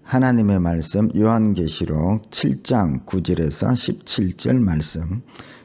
하나님의 말씀 요한계시록 7장 9절에서 17절 말씀.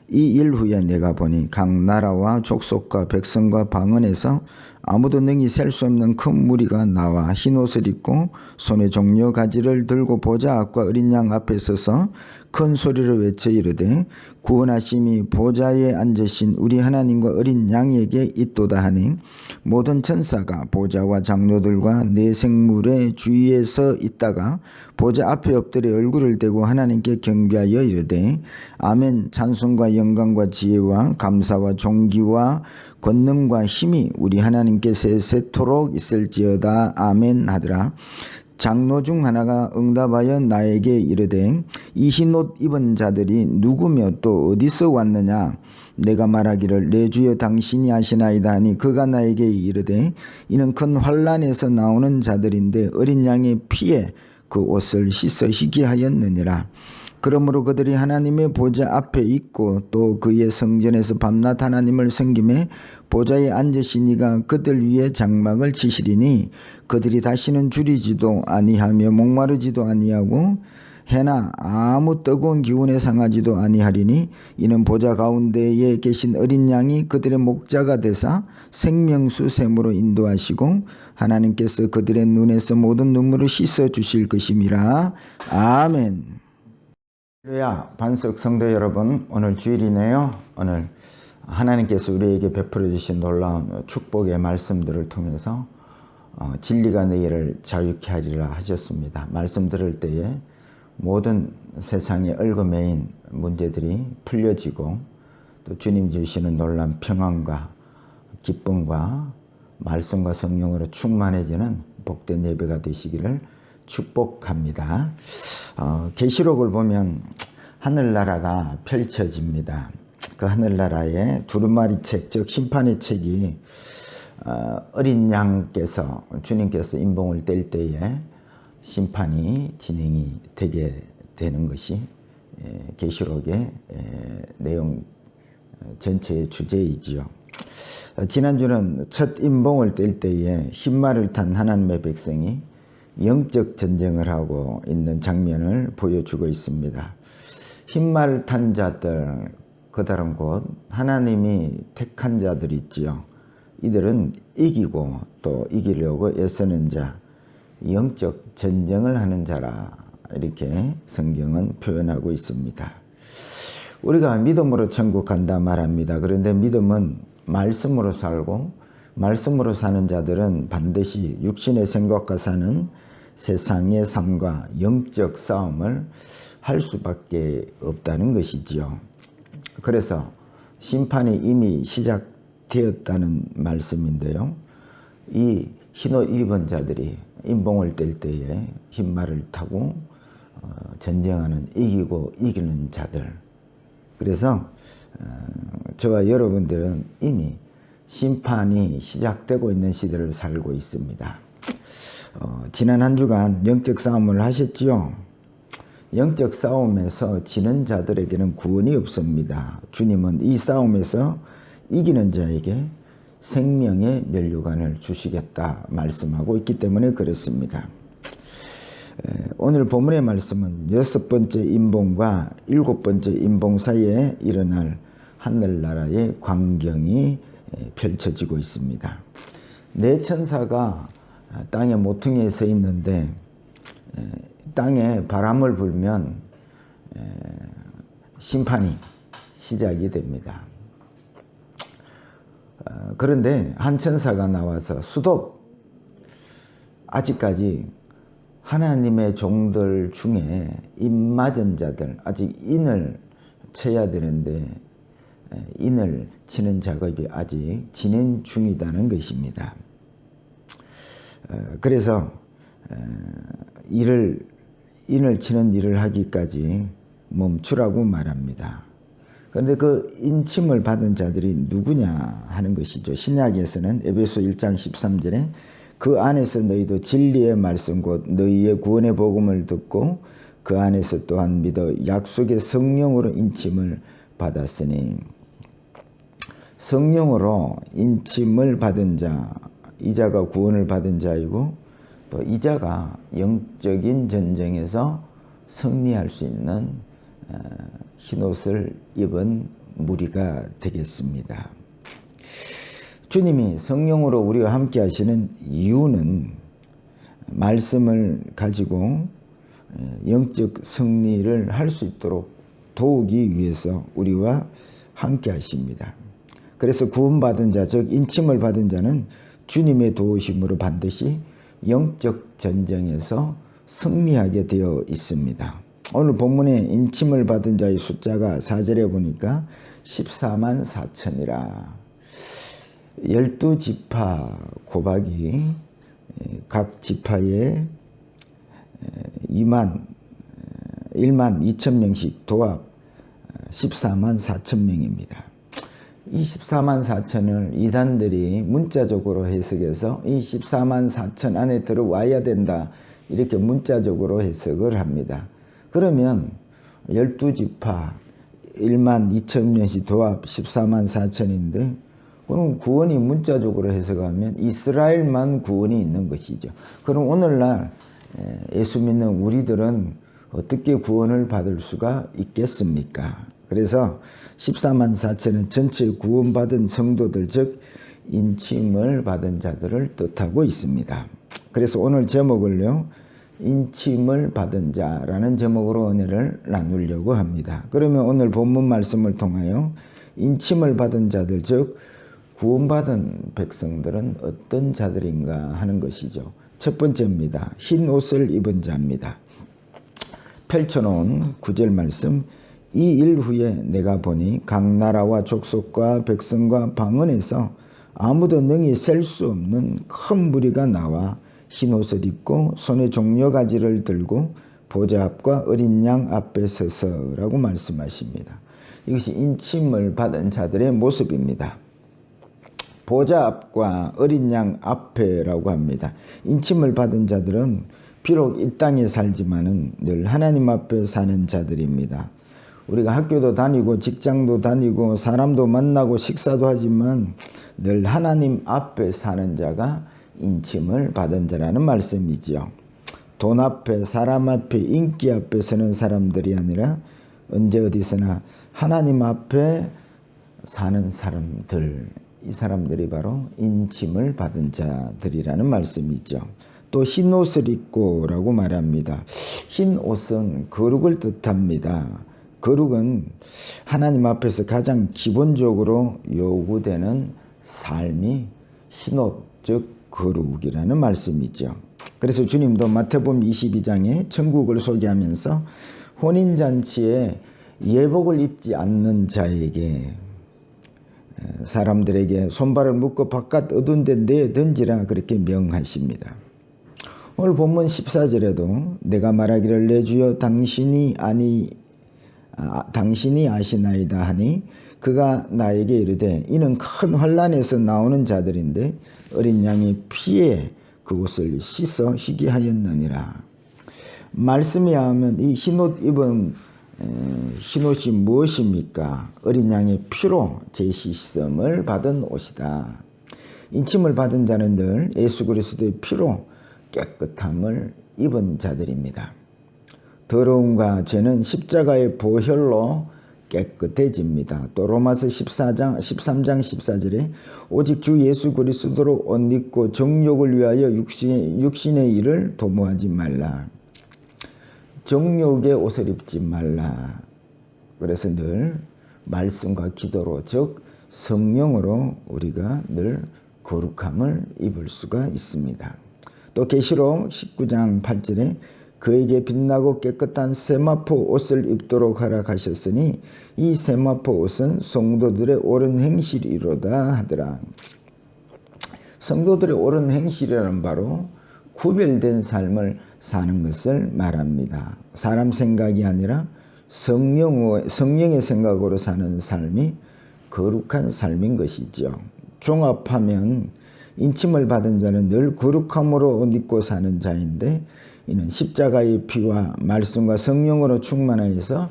이 일 후에 내가 보니 각 나라와 족속과 백성과 방언에서 아무도 능히 셀 수 없는 큰 무리가 나와 흰옷을 입고 손에 종려 가지를 들고 보좌 앞과 어린 양 앞에 서서 큰 소리로 외쳐 이르되 구원하심이 보좌에 앉으신 우리 하나님과 어린 양에게 있도다 하니 모든 천사가 보좌와 장로들과 네 생물의 주위에 서 있다가 보좌 앞에 엎드려 얼굴을 대고 하나님께 경배하여 이르되 아멘. 찬송과 영광과 지혜와 감사와 존귀와 권능과 힘이 우리 하나님께 세세토록 있을지어다. 아멘 하더라. 장로 중 하나가 응답하여 나에게 이르되 이 흰옷 입은 자들이 누구며 또 어디서 왔느냐. 내가 말하기를 내 주여 당신이 아시나이다 하니 그가 나에게 이르되 이는 큰 환난에서 나오는 자들인데 어린 양의 피에 그 옷을 씻어 희게 하였느니라. 그러므로 그들이 하나님의 보좌 앞에 있고 또 그의 성전에서 밤낮 하나님을 섬기매 보좌에 앉으신 이가 그들 위에 장막을 치시리니 그들이 다시는 줄이지도 아니하며 목마르지도 아니하고 해나 아무 뜨거운 기운에 상하지도 아니하리니 이는 보좌 가운데에 계신 어린 양이 그들의 목자가 되사 생명수 샘으로 인도하시고 하나님께서 그들의 눈에서 모든 눈물을 씻어 주실 것임이라. 아멘. 할렐루야. 반석 성도 여러분, 오늘 주일이네요. 오늘 하나님께서 우리에게 베풀어 주신 놀라운 축복의 말씀들을 통해서 진리가 너희를 자유케 하리라 하셨습니다. 말씀 들을 때에 모든 세상의 얽어매인 문제들이 풀려지고 또 주님 주시는 놀라운 평안과 기쁨과 말씀과 성령으로 충만해지는 복된 예배가 되시기를 축복합니다. 계시록을 보면 하늘나라가 펼쳐집니다. 그 하늘나라에 두루마리 책, 즉 심판의 책이 어린 양께서 주님께서 인봉을 뗄 때에 심판이 진행이 되게 되는 것이 계시록의 내용 전체의 주제이지요. 지난주는 첫 인봉을 뗄 때에 흰말을 탄 하나님의 백성이 영적 전쟁을 하고 있는 장면을 보여주고 있습니다. 흰말 탄 자들, 그 다른 곳 하나님이 택한 자들 있지요. 이들은 이기고 또 이기려고 애쓰는 자, 영적 전쟁을 하는 자라 이렇게 성경은 표현하고 있습니다. 우리가 믿음으로 천국 간다 말합니다. 그런데 믿음은 말씀으로 살고 말씀으로 사는 자들은 반드시 육신의 생각과 사는 세상의 삶과 영적 싸움을 할 수밖에 없다는 것이지요. 그래서 심판이 이미 시작되었다는 말씀인데요. 이 흰옷 입은 자들이 인봉을 뗄 때에 흰말을 타고 전쟁하는 이기고 이기는 자들. 그래서 저와 여러분들은 이미 심판이 시작되고 있는 시대를 살고 있습니다. 지난 한 주간 영적 싸움을 하셨지요. 영적 싸움에서 지는 자들에게는 구원이 없습니다. 주님은 이 싸움에서 이기는 자에게 생명의 면류관을 주시겠다 말씀하고 있기 때문에 그렇습니다. 오늘 본문의 말씀은 6번째 인봉과 7번째 인봉 사이에 일어날 하늘나라의 광경이 펼쳐지고 있습니다. 네 천사가 땅의 모퉁이에 서 있는데 땅에 바람을 불면 심판이 시작이 됩니다. 그런데 한 천사가 나와서 수도 아직까지 하나님의 종들 중에 입맞은 자들 아직 인을 쳐야 되는데 인을 치는 작업이 아직 진행 중이다는 것입니다. 그래서 인을 치는 일을 하기까지 멈추라고 말합니다. 그런데 그 인침을 받은 자들이 누구냐 하는 것이죠. 신약에서는 에베소 1장 13절에 그 안에서 너희도 진리의 말씀 곧 너희의 구원의 복음을 듣고 그 안에서 또한 믿어 약속의 성령으로 인침을 받았으니, 성령으로 인침을 받은 자, 이 자가 구원을 받은 자이고 또 이자가 영적인 전쟁에서 승리할 수 있는 흰옷을 입은 무리가 되겠습니다. 주님이 성령으로 우리와 함께 하시는 이유는 말씀을 가지고 영적 승리를 할 수 있도록 도우기 위해서 우리와 함께 하십니다. 그래서 구원받은 자, 즉 인침을 받은 자는 주님의 도우심으로 반드시 영적 전쟁에서 승리하게 되어 있습니다. 오늘 본문에 인침을 받은 자의 숫자가 4절에 보니까 14만 4천이라. 12지파 곱하기 각 지파에 1만 2천 명씩 도합 14만 4천 명입니다. 이 14만 4천을 이단들이 문자적으로 해석해서 이 14만 4천 안에 들어와야 된다, 이렇게 문자적으로 해석을 합니다. 그러면 12지파 1만 2천 명씩 도합 14만 4천인데 그럼 구원이 문자적으로 해석하면 이스라엘만 구원이 있는 것이죠. 그럼 오늘날 예수 믿는 우리들은 어떻게 구원을 받을 수가 있겠습니까? 그래서 14만 4천은 전체 구원받은 성도들, 즉 인침을 받은 자들을 뜻하고 있습니다. 그래서 오늘 제목을요, 인침을 받은 자라는 제목으로 은혜를 나누려고 합니다. 그러면 오늘 본문 말씀을 통하여 인침을 받은 자들, 즉 구원받은 백성들은 어떤 자들인가 하는 것이죠. 첫 번째입니다. 흰 옷을 입은 자입니다. 펼쳐놓은 9절 말씀, 이 일 후에 내가 보니 각 나라와 족속과 백성과 방언에서 아무도 능히 셀 수 없는 큰 무리가 나와 흰 옷을 입고 손에 종려가지를 들고 보좌 앞과 어린 양 앞에 서서라고 말씀하십니다. 이것이 인침을 받은 자들의 모습입니다. 보좌 앞과 어린 양 앞에라고 합니다. 인침을 받은 자들은 비록 이 땅에 살지만은 늘 하나님 앞에 사는 자들입니다. 우리가 학교도 다니고 직장도 다니고 사람도 만나고 식사도 하지만 늘 하나님 앞에 사는 자가 인침을 받은 자라는 말씀이지요. 돈 앞에, 사람 앞에, 인기 앞에 서는 사람들이 아니라 언제 어디서나 하나님 앞에 사는 사람들, 이 사람들이 바로 인침을 받은 자들이라는 말씀이죠. 또 흰 옷을 입고 라고 말합니다. 흰 옷은 거룩을 뜻합니다. 거룩은 하나님 앞에서 가장 기본적으로 요구되는 삶이 흰옷, 즉 거룩이라는 말씀이죠. 그래서 주님도 마태복음 22장에 천국을 소개하면서 혼인잔치에 예복을 입지 않는 자에게, 사람들에게 손발을 묶고 바깥 어두운 데 내던지라 그렇게 명하십니다. 오늘 본문 14절에도 내가 말하기를 내 주여 당신이 아시나이다 하니 그가 나에게 이르되 이는 큰 환난에서 나오는 자들인데 어린 양이 피에 그 옷을 씻어 희게 하였느니라. 말씀에 하면 이 흰옷 입은 흰옷이 무엇입니까? 어린 양의 피로 제시심을 받은 옷이다. 인침을 받은 자는 늘 예수 그리스도의 피로 깨끗함을 입은 자들입니다. 더러움과 죄는 십자가의 보혈로 깨끗해집니다. 또 로마서 13장 14절에 오직 주 예수 그리스도로 옷 입고 정욕을 위하여 육신의 일을 도모하지 말라. 정욕의 옷을 입지 말라. 그래서 늘 말씀과 기도로, 즉 성령으로 우리가 늘 거룩함을 입을 수가 있습니다. 또 계시록 19장 8절에 그에게 빛나고 깨끗한 세마포 옷을 입도록 허락하셨으니 이 세마포 옷은 성도들의 옳은 행실이로다 하더라. 성도들의 옳은 행실이라는 바로 구별된 삶을 사는 것을 말합니다. 사람 생각이 아니라 성령의 생각으로 사는 삶이 거룩한 삶인 것이죠. 종합하면 인침을 받은 자는 늘 거룩함으로 옷 입고 사는 자인데 이는 십자가의 피와 말씀과 성령으로 충만하여서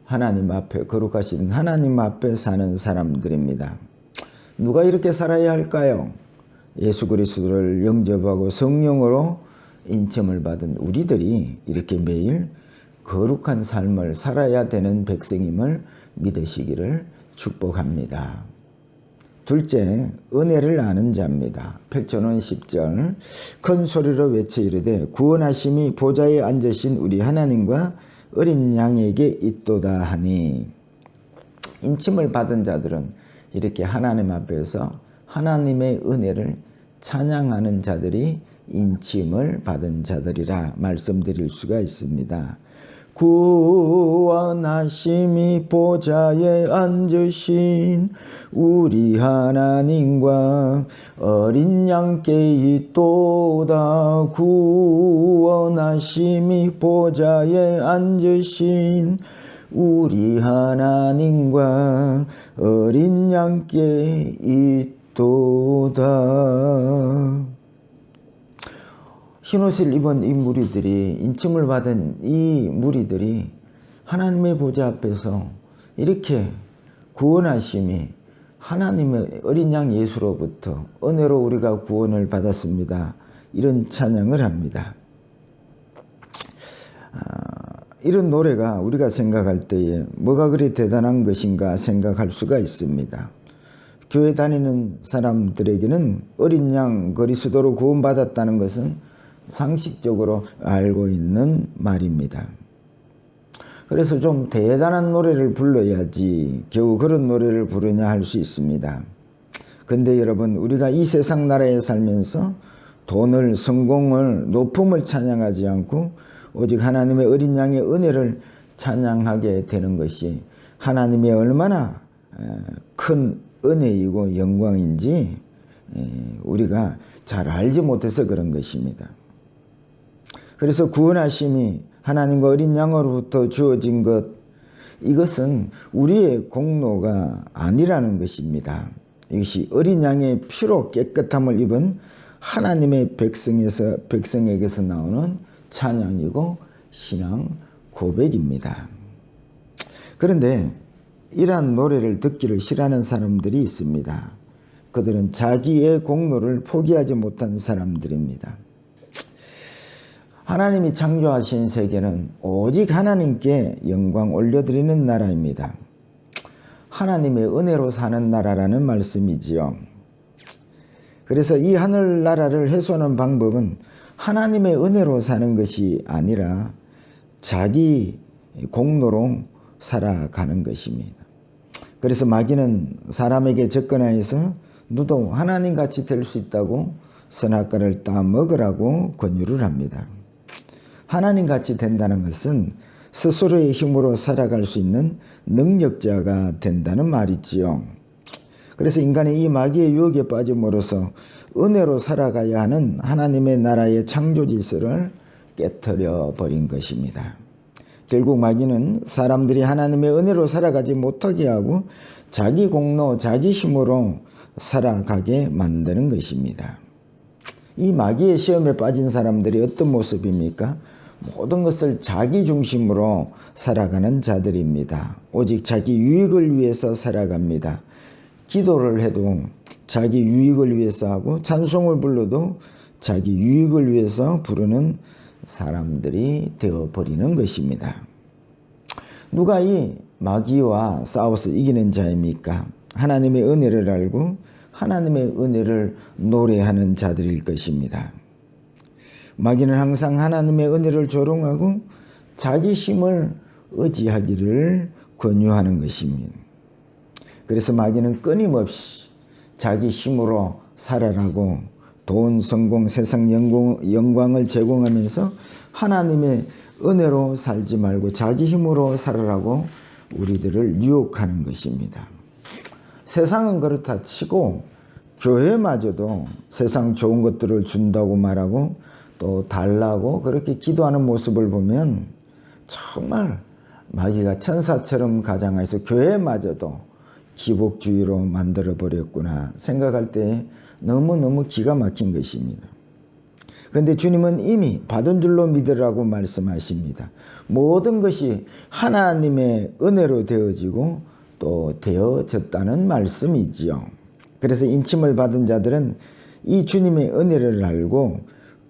하나님 앞에, 거룩하신 하나님 앞에 사는 사람들입니다. 누가 이렇게 살아야 할까요? 예수 그리스도를 영접하고 성령으로 인침을 받은 우리들이 이렇게 매일 거룩한 삶을 살아야 되는 백성임을 믿으시기를 축복합니다. 둘째, 은혜를 아는 자입니다. 8,000원 10절 큰 소리로 외쳐 이르되 구원하심이 보좌에 앉으신 우리 하나님과 어린 양에게 있도다 하니, 인침을 받은 자들은 이렇게 하나님 앞에서 하나님의 은혜를 찬양하는 자들이 인침을 받은 자들이라 말씀드릴 수가 있습니다. 구원하심이 보좌에 앉으신 우리 하나님과 어린 양께 있도다. 구원하심이 보좌에 앉으신 우리 하나님과 어린 양께 있도다. 흰옷을 입은 이 무리들이, 인침을 받은 이 무리들이 하나님의 보좌 앞에서 이렇게 구원하심이 하나님의 어린 양 예수로부터 은혜로 우리가 구원을 받았습니다, 이런 찬양을 합니다. 이런 노래가 우리가 생각할 때에 뭐가 그리 대단한 것인가 생각할 수가 있습니다. 교회 다니는 사람들에게는 어린 양 그리스도로 구원받았다는 것은 상식적으로 알고 있는 말입니다. 그래서 좀 대단한 노래를 불러야지 겨우 그런 노래를 부르냐 할 수 있습니다. 근데 여러분, 우리가 이 세상 나라에 살면서 돈을, 성공을, 높음을 찬양하지 않고 오직 하나님의 어린 양의 은혜를 찬양하게 되는 것이 하나님의 얼마나 큰 은혜이고 영광인지 우리가 잘 알지 못해서 그런 것입니다. 그래서 구원하심이 하나님과 어린 양으로부터 주어진 것, 이것은 우리의 공로가 아니라는 것입니다. 이것이 어린 양의 피로 깨끗함을 입은 하나님의 백성에게서 나오는 찬양이고 신앙 고백입니다. 그런데 이러한 노래를 듣기를 싫어하는 사람들이 있습니다. 그들은 자기의 공로를 포기하지 못한 사람들입니다. 하나님이 창조하신 세계는 오직 하나님께 영광 올려드리는 나라입니다. 하나님의 은혜로 사는 나라라는 말씀이지요. 그래서 이 하늘나라를 해소하는 방법은 하나님의 은혜로 사는 것이 아니라 자기 공로로 살아가는 것입니다. 그래서 마귀는 사람에게 접근하여서 너도 하나님같이 될 수 있다고 선악과를 따 먹으라고 권유를 합니다. 하나님같이 된다는 것은 스스로의 힘으로 살아갈 수 있는 능력자가 된다는 말이지요. 그래서 인간이 이 마귀의 유혹에 빠짐으로써 은혜로 살아가야 하는 하나님의 나라의 창조 질서를 깨트려 버린 것입니다. 결국 마귀는 사람들이 하나님의 은혜로 살아가지 못하게 하고 자기 공로, 자기 힘으로 살아가게 만드는 것입니다. 이 마귀의 시험에 빠진 사람들이 어떤 모습입니까? 모든 것을 자기 중심으로 살아가는 자들입니다. 오직 자기 유익을 위해서 살아갑니다. 기도를 해도 자기 유익을 위해서 하고 찬송을 불러도 자기 유익을 위해서 부르는 사람들이 되어버리는 것입니다. 누가 이 마귀와 싸워서 이기는 자입니까? 하나님의 은혜를 알고 하나님의 은혜를 노래하는 자들일 것입니다. 마귀는 항상 하나님의 은혜를 조롱하고 자기 힘을 의지하기를 권유하는 것입니다. 그래서 마귀는 끊임없이 자기 힘으로 살아라고 돈, 성공, 세상 영광을 제공하면서 하나님의 은혜로 살지 말고 자기 힘으로 살아라고 우리들을 유혹하는 것입니다. 세상은 그렇다 치고 교회마저도 세상 좋은 것들을 준다고 말하고 또 달라고 그렇게 기도하는 모습을 보면 정말 마귀가 천사처럼 가장해서 교회마저도 기복주의로 만들어버렸구나 생각할 때 너무너무 기가 막힌 것입니다. 그런데 주님은 이미 받은 줄로 믿으라고 말씀하십니다. 모든 것이 하나님의 은혜로 되어지고 또 되어졌다는 말씀이지요. 그래서 인침을 받은 자들은 이 주님의 은혜를 알고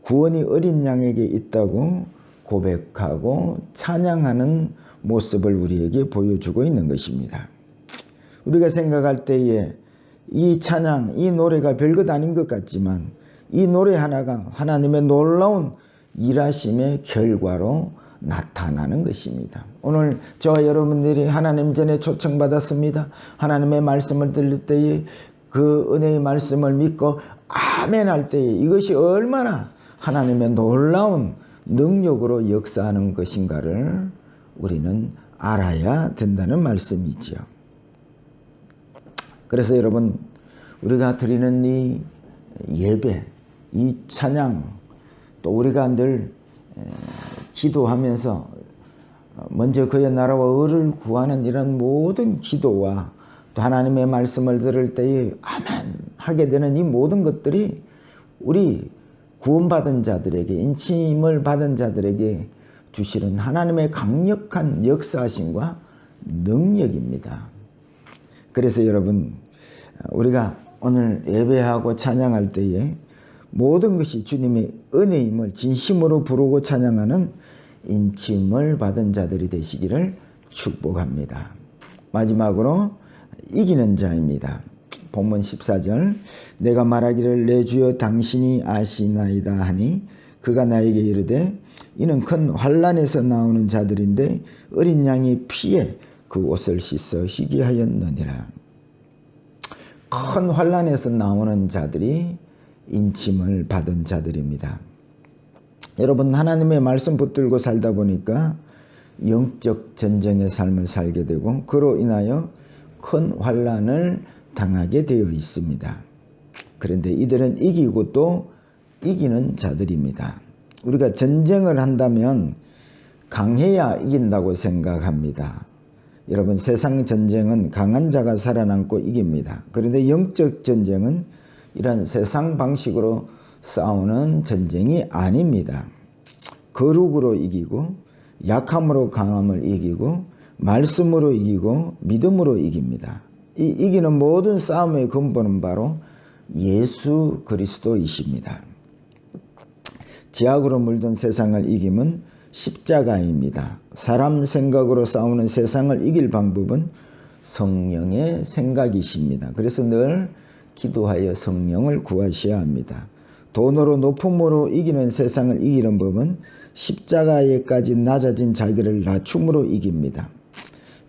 구원이 어린 양에게 있다고 고백하고 찬양하는 모습을 우리에게 보여주고 있는 것입니다. 우리가 생각할 때에 이 찬양, 이 노래가 별것 아닌 것 같지만 이 노래 하나가 하나님의 놀라운 일하심의 결과로 나타나는 것입니다. 오늘 저와 여러분들이 하나님 전에 초청받았습니다. 하나님의 말씀을 들을 때에 그 은혜의 말씀을 믿고 아멘 할 때에 이것이 얼마나 하나님의 놀라운 능력으로 역사하는 것인가를 우리는 알아야 된다는 말씀이지요. 그래서 여러분, 우리가 드리는 이 예배, 이 찬양, 또 우리가 늘 기도하면서 먼저 그의 나라와 의를 구하는 이런 모든 기도와 또 하나님의 말씀을 들을 때에 아멘 하게 되는 이 모든 것들이 우리 구원받은 자들에게, 인침을 받은 자들에게 주시는 하나님의 강력한 역사하심과 능력입니다. 그래서 여러분, 우리가 오늘 예배하고 찬양할 때에 모든 것이 주님의 은혜임을 진심으로 부르고 찬양하는 인침을 받은 자들이 되시기를 축복합니다. 마지막으로 이기는 자입니다. 본문 14절, 내가 말하기를 내 주여 당신이 아시나이다 하니 그가 나에게 이르되 이는 큰 환난에서 나오는 자들인데 어린 양의 피에 그 옷을 씻어 희귀하였느니라. 큰 환난에서 나오는 자들이 인침을 받은 자들입니다. 여러분, 하나님의 말씀 붙들고 살다 보니까 영적 전쟁의 삶을 살게 되고 그로 인하여 큰 환난을 당하게 되어 있습니다. 그런데 이들은 이기고 또 이기는 자들입니다. 우리가 전쟁을 한다면 강해야 이긴다고 생각합니다. 여러분, 세상 전쟁은 강한 자가 살아남고 이깁니다. 그런데 영적 전쟁은 이런 세상 방식으로 싸우는 전쟁이 아닙니다. 거룩으로 이기고 약함으로 강함을 이기고 말씀으로 이기고 믿음으로 이깁니다. 이 이기는 모든 싸움의 근본은 바로 예수 그리스도이십니다. 죄악으로 물든 세상을 이김은 십자가입니다. 사람 생각으로 싸우는 세상을 이길 방법은 성령의 생각이십니다. 그래서 늘 기도하여 성령을 구하셔야 합니다. 돈으로 높음으로 이기는 세상을 이기는 법은 십자가에까지 낮아진 자기를 낮춤으로 이깁니다.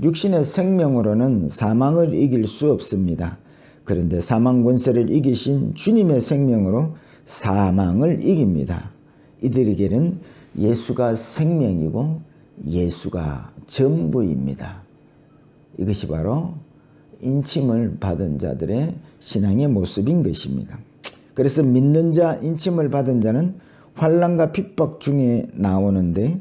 육신의 생명으로는 사망을 이길 수 없습니다. 그런데 사망 권세를 이기신 주님의 생명으로 사망을 이깁니다. 이들에게는 예수가 생명이고 예수가 전부입니다. 이것이 바로 인침을 받은 자들의 신앙의 모습인 것입니다. 그래서 믿는 자, 인침을 받은 자는 환난과 핍박 중에 나오는데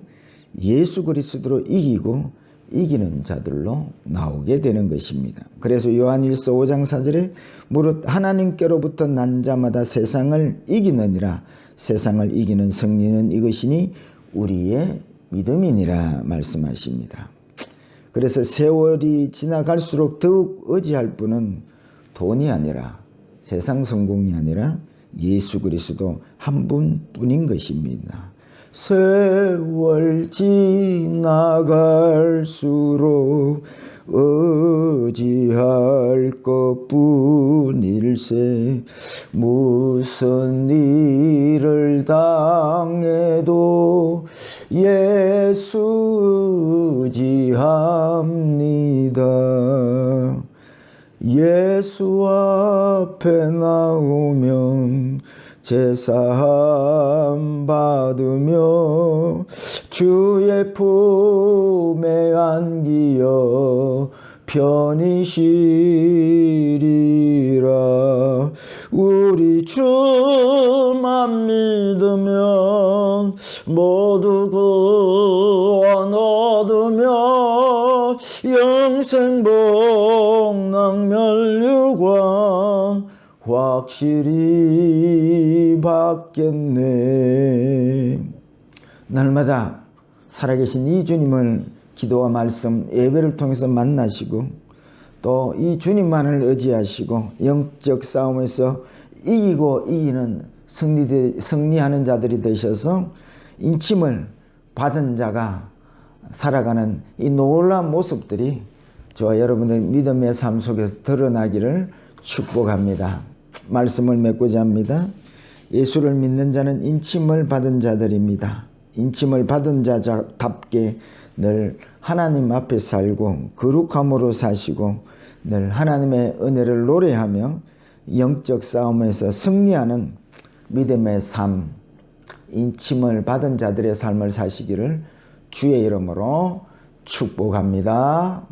예수 그리스도로 이기고 이기는 자들로 나오게 되는 것입니다. 그래서 요한일서 5장 4절에 무릇 하나님께로부터 난 자마다 세상을 이기느니라. 세상을 이기는 승리는 이것이니 우리의 믿음이니라 말씀하십니다. 그래서 세월이 지나갈수록 더욱 의지할 분은 돈이 아니라 세상 성공이 아니라 예수 그리스도 한 분뿐인 것입니다. 세월 지나갈수록 의지할 것뿐일세 무슨 일을 당해도 예수 의지합니다. 예수 앞에 나오면 제사함 받으며 주의 품에 안기어 편히 쉬리라. 우리 주만 믿으면 모두 구원 얻으며 영생 복락멸류관 확실히 받겠네. 날마다 살아계신 이 주님을 기도와 말씀, 예배를 통해서 만나시고 또 이 주님만을 의지하시고 영적 싸움에서 이기고 이기는 승리하는 자들이 되셔서 인침을 받은 자가 살아가는 이 놀라운 모습들이 저와 여러분의 믿음의 삶 속에서 드러나기를 축복합니다. 말씀을 맺고자 합니다. 예수를 믿는 자는 인침을 받은 자들입니다. 인침을 받은 자답게 늘 하나님 앞에 살고 거룩함으로 사시고 늘 하나님의 은혜를 노래하며 영적 싸움에서 승리하는 믿음의 삶, 인침을 받은 자들의 삶을 사시기를 주의 이름으로 축복합니다.